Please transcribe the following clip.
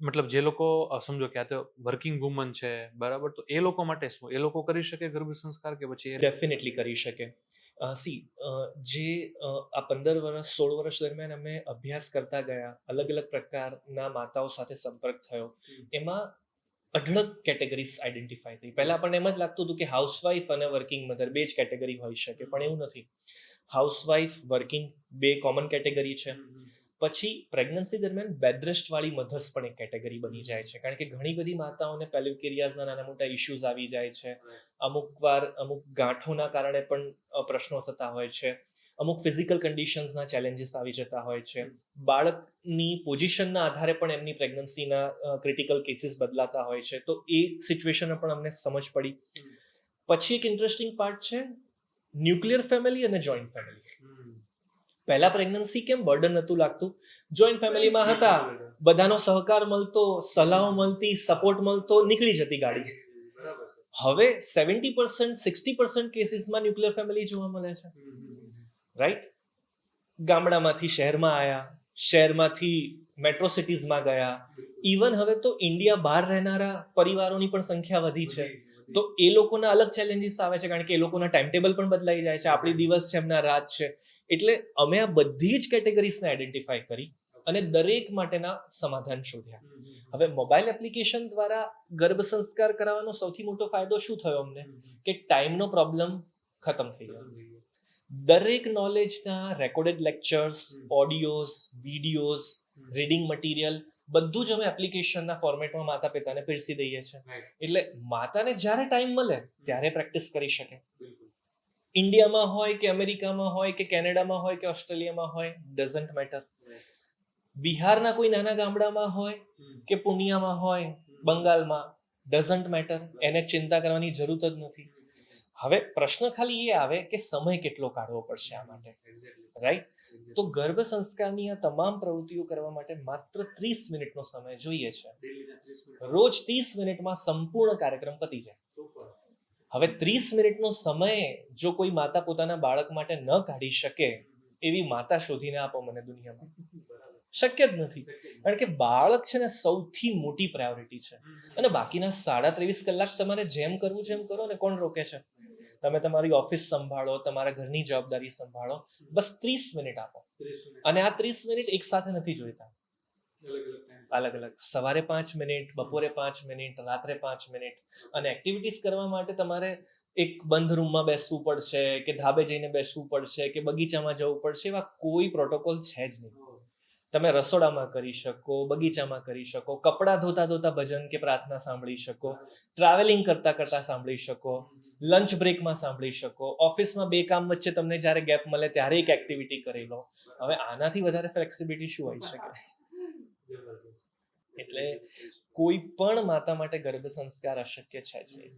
મતલબ જે લોકો સમજો કે આ તો વર્કિંગ વુમન છે, બરાબર? તો એ લોકો માટે શું? એ લોકો કરી શકે ગર્ભ સંસ્કાર કે પછી એ ડેફિનેટલી કરી શકે. સી જે આ 15 વર્ષ 16 વર્ષ દરમિયાન અમે અભ્યાસ કરતા ગયા, અલગ અલગ પ્રકારના માતાઓ સાથે સંપર્ક થયો, એમાં અઢળક કેટેગરીઝ આઈડેન્ટિફાઈ થઈ. પહેલા આપણને એમ જ લાગતું હતું કે હાઉસવાઈફ અને વર્કિંગ મધર બે જ કેટેગરી હોઈ શકે, પણ એવું નથી. હાઉસવાઈફ, વર્કિંગ બે કોમન કેટેગરી છે. પછી પ્રેગ્નન્સી દરમિયાન બેડરેસ્ટ વાળી મધર્સ પણ એક કેટેગરી બની જાય છે, કારણ કે ઘણી બધી માતાઓને પેલ્વિક નાના મોટા ઇશ્યુઝ આવી જાય છે. અમુક વાર અમુક ગાંઠોના કારણે પણ પ્રશ્નો થતા હોય છે. અમુક ફિઝિકલ કન્ડિશન્સના ચેલેન્જીસ આવી જતા હોય છે. બાળકની પોઝિશનના આધારે પણ એમની પ્રેગ્નન્સીના ક્રિટિકલ કેસીસ બદલાતા હોય છે. તો એ સિચ્યુએશન પણ અમને સમજ પડી. પછી એક ઇન્ટરેસ્ટિંગ પાર્ટ છે ન્યુક્લિયર ફેમિલી અને જોઈન્ટ ફેમિલી. પહેલા પ્રેગ્નન્સી કેમ બર્ડન નહોતું લાગતું? જોઈન્ટ ફેમિલીમાં હતા, બધાનો સહકાર મળતો, સલાહો મળતી, સપોર્ટ મળતો, નીકળી જતી ગાડી. હવે 70% 60% કેસીસમાં ન્યુક્લિયર ફેમિલી જોવા મળે છે. રાઈટ? ગામડામાંથી શહેરમાં આવ્યા, શહેરમાંથી મેટ્રો સિટીઝમાં ગયા. ઇવન હવે તો ઇન્ડિયા બહાર રહેનારા પરિવારોની પણ સંખ્યા વધી છે. તો એ લોકોના અલગ ચેલેન્જીસ આવે છે, કારણ કે એ લોકોના ટાઈમ ટેબલ પણ બદલાઈ જાય છે. આપણી દિવસ છે, એમના રાત છે. એટલે અમે આ બધી જ કેટેગરીઝને આઈડેન્ટિફાઈ કરી અને દરેક માટેના સમાધાન શોધ્યા. હવે મોબાઈલ એપ્લિકેશન દ્વારા ગર્ભ સંસ્કાર કરાવવાનો સૌથી મોટો ફાયદો શું થયો અમને? કે ટાઈમનો પ્રોબ્લેમ ખતમ થઈ ગયો. દરેક નોલેજના recorded lectures, audios, videos, reading material બધું જ અમે એપ્લિકેશનના ફોર્મેટમાં માતા પિતાને પીરસી દઈએ છીએ. એટલે માતાને જ્યારે ટાઈમ મળે ત્યારે પ્રેક્ટિસ કરી શકે. ઇન્ડિયામાં હોય કે અમેરિકામાં હોય કે કેનેડામાં હોય કે ઓસ્ટ્રેલિયામાં હોય, ડઝન્ટ મેટર. બિહારના કોઈ નાના ગામડામાં હોય કે પુણ્યામાં હોય, બંગાળમાં, ડઝન્ટ મેટર. એને ચિંતા કરવાની જરૂર જ નથી. હવે પ્રશ્ન ખાલી એ આવે કે સમય કેટલો કાઢવો પડશે આ માટે, રાઈટ? તો ગર્ભ સંસ્કારની આ તમામ પ્રવૃત્તિઓ કરવા માટે માત્ર 30 મિનિટનો સમય જોઈએ છે. રોજ 30 મિનિટમાં સંપૂર્ણ કાર્યક્રમ પતી જાય. હવે 30 મિનિટનો સમય જો કોઈ માતા પોતાના બાળક માટે ન કાઢી શકે, એવી માતા શોધીને આપો મને દુનિયામાં. શક્ય જ નથી, કારણ કે બાળક છે ને સૌથી મોટી પ્રાયોરિટી છે. અને બાકીના 23.5 કલાક તમારે જેમ કરવું છે એમ કરો ને, કોણ રોકે છે? તમે તમારી ઓફિસ સંભાળો, તમારા ઘરની જવાબદારી સંભાળો, બસ 30 મિનિટ આપો. અને આ 30 મિનિટ એક સાથે નથી જોઈતા, અલગ અલગ. સવારે 5 મિનિટ, બપોરે 5 મિનિટ, રાત્રે 5 મિનિટ. અને એક્ટિવિટીઝ કરવા માટે તમારે એક બંધ રૂમમાં બેસવું પડશે કે ધાબે જઈને બેસવું પડશે કે બગીચામાં જવું પડશે, એવા કોઈ પ્રોટોકોલ છે જ નહીં. તમે રસોડામાં કરી શકો, બગીચામાં કરી શકો, કપડાં ધોતા ધોતા ભજન કે પ્રાર્થના સાંભળી શકો, ટ્રાવેલિંગ કરતા કરતા સાંભળી શકો, લંચ બ્રેકમાં સાંભળી શકો, ઓફિસમાં બે કામ વચ્ચે તમને જ્યારે ગેપ મળે ત્યારે એક એક્ટિવિટી કરી લો. હવે આનાથી વધારે ફ્લેક્સિબિલિટી શું હોઈ શકે? એટલે કોઈ પણ માતા માટે ગર્ભ સંસ્કાર અશક્ય છે જ નહીં.